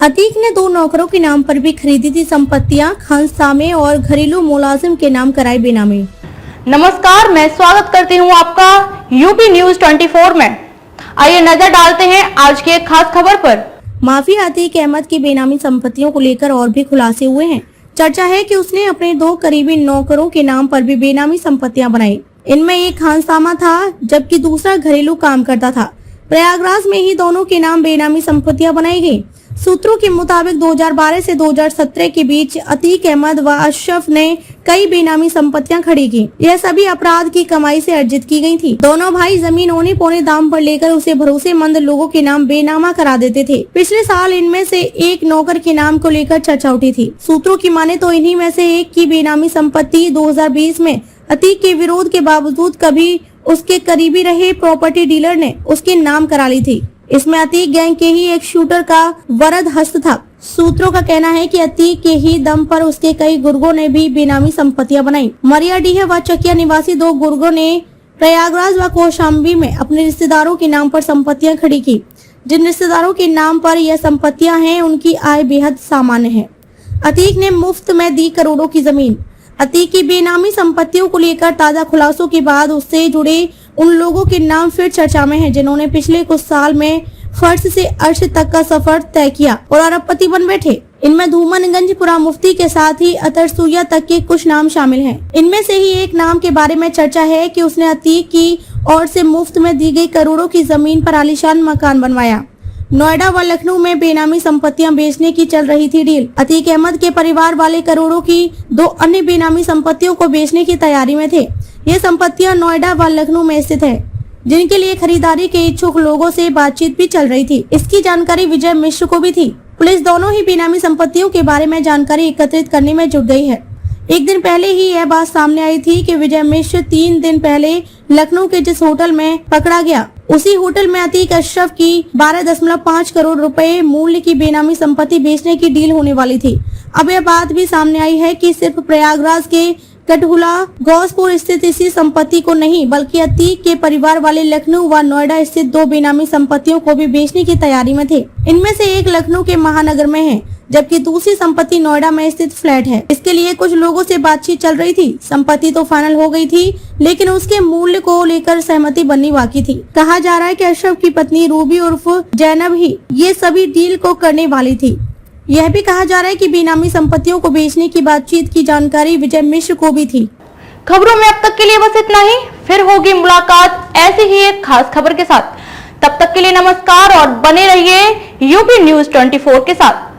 अतीक ने 2 नौकरों के नाम पर भी खरीदी थी संपत्तियां, खानसामे और घरेलू मुलाजिम के नाम कराई बेनामी। नमस्कार, मैं स्वागत करती हूं आपका यूपी न्यूज 24 में। आइए नजर डालते हैं आज की एक खास खबर पर। माफिया अतीक अहमद की बेनामी संपत्तियों को लेकर और भी खुलासे हुए हैं। चर्चा है कि उसने अपने 2 करीबी नौकरों के नाम पर भी बेनामी संपत्तियां बनाई। इनमें एक खानसामा था जबकि दूसरा घरेलू काम करता था। प्रयागराज में ही दोनों के नाम बेनामी संपत्तियां बनाई गई। सूत्रों के मुताबिक 2012 से 2017 के बीच अतीक अहमद व अशरफ ने कई बेनामी संपत्तियां खड़ी की। यह सभी अपराध की कमाई से अर्जित की गई थी। दोनों भाई जमीन औने पौने दाम पर लेकर उसे भरोसेमंद लोगों के नाम बेनामा करा देते थे। पिछले साल इनमें से एक नौकर के नाम को लेकर चर्चा उठी थी। सूत्रों की माने तो इन्हीं में से एक की बेनामी संपत्ति 2020 में अतीक के विरोध के बावजूद कभी उसके करीबी रहे प्रॉपर्टी डीलर ने उसके नाम करा ली थी। इसमें अतीक गैंग के ही एक शूटर का वरद हस्त था। सूत्रों का कहना है कि अतीक के ही दम पर उसके कई गुर्गों ने भी बेनामी संपत्तियां बनाई। मरियाडीह व चकिया निवासी 2 गुर्गों ने प्रयागराज व कौशाम्बी में अपने रिश्तेदारों के नाम पर संपत्तियां खड़ी की। जिन रिश्तेदारों के नाम पर यह संपत्तियां हैं उनकी आय बेहद सामान्य है। अतीक ने मुफ्त में दी करोड़ों की जमीन। अतीक की बेनामी संपत्तियों को लेकर ताजा खुलासों के बाद उससे जुड़े उन लोगों के नाम फिर चर्चा में हैं जिन्होंने पिछले कुछ साल में फर्श से अर्श तक का सफर तय किया और अरबपति बन बैठे। इनमें धूमनगंज पुरा मुफ्ती के साथ ही अतरसुया तक के कुछ नाम शामिल हैं। इनमें से ही एक नाम के बारे में चर्चा है कि उसने अतीक की ओर से मुफ्त में दी गई करोड़ों की जमीन पर आलीशान मकान बनवाया। नोएडा व लखनऊ में बेनामी संपत्तियां बेचने की चल रही थी डील। अतीक अहमद के परिवार वाले करोड़ों की 2 अन्य बेनामी संपत्तियों को बेचने की तैयारी में थे। ये संपत्तियां नोएडा व लखनऊ में स्थित है, जिनके लिए खरीदारी के इच्छुक लोगों से बातचीत भी चल रही थी। इसकी जानकारी विजय मिश्र को भी थी। पुलिस दोनों ही बेनामी संपत्तियों के बारे में जानकारी एकत्रित करने में जुट गई है। एक दिन पहले ही यह बात सामने आई थी कि विजय मिश्र 3 दिन पहले लखनऊ के जिस होटल में पकड़ा गया, उसी होटल में अतीक अशरफ की 12.5 करोड़ रुपए मूल्य की बेनामी संपत्ति बेचने की डील होने वाली थी। अब यह बात भी सामने आई है कि सिर्फ प्रयागराज के कटहुला गौसपुर स्थित इसी संपत्ति को नहीं बल्कि अतीक के परिवार वाले लखनऊ व नोएडा स्थित 2 बेनामी संपत्तियों को भी बेचने की तैयारी में थे। इनमें से एक लखनऊ के महानगर में है जबकि दूसरी संपत्ति नोएडा में स्थित फ्लैट है। इसके लिए कुछ लोगों से बातचीत चल रही थी। संपत्ति तो फाइनल हो गई थी लेकिन उसके मूल्य को लेकर सहमति बननी बाकी थी। कहा जा रहा है कि अशरफ की पत्नी रूबी उर्फ जैनब ही ये सभी डील को करने वाली थी। यह भी कहा जा रहा है कि बेनामी संपत्तियों को बेचने की बातचीत की जानकारी विजय मिश्र को भी थी। खबरों में अब तक के लिए बस इतना ही। फिर होगी मुलाकात ऐसी ही एक खास खबर के साथ। तब तक के लिए नमस्कार और बने रहिए यूपी न्यूज 24 के साथ।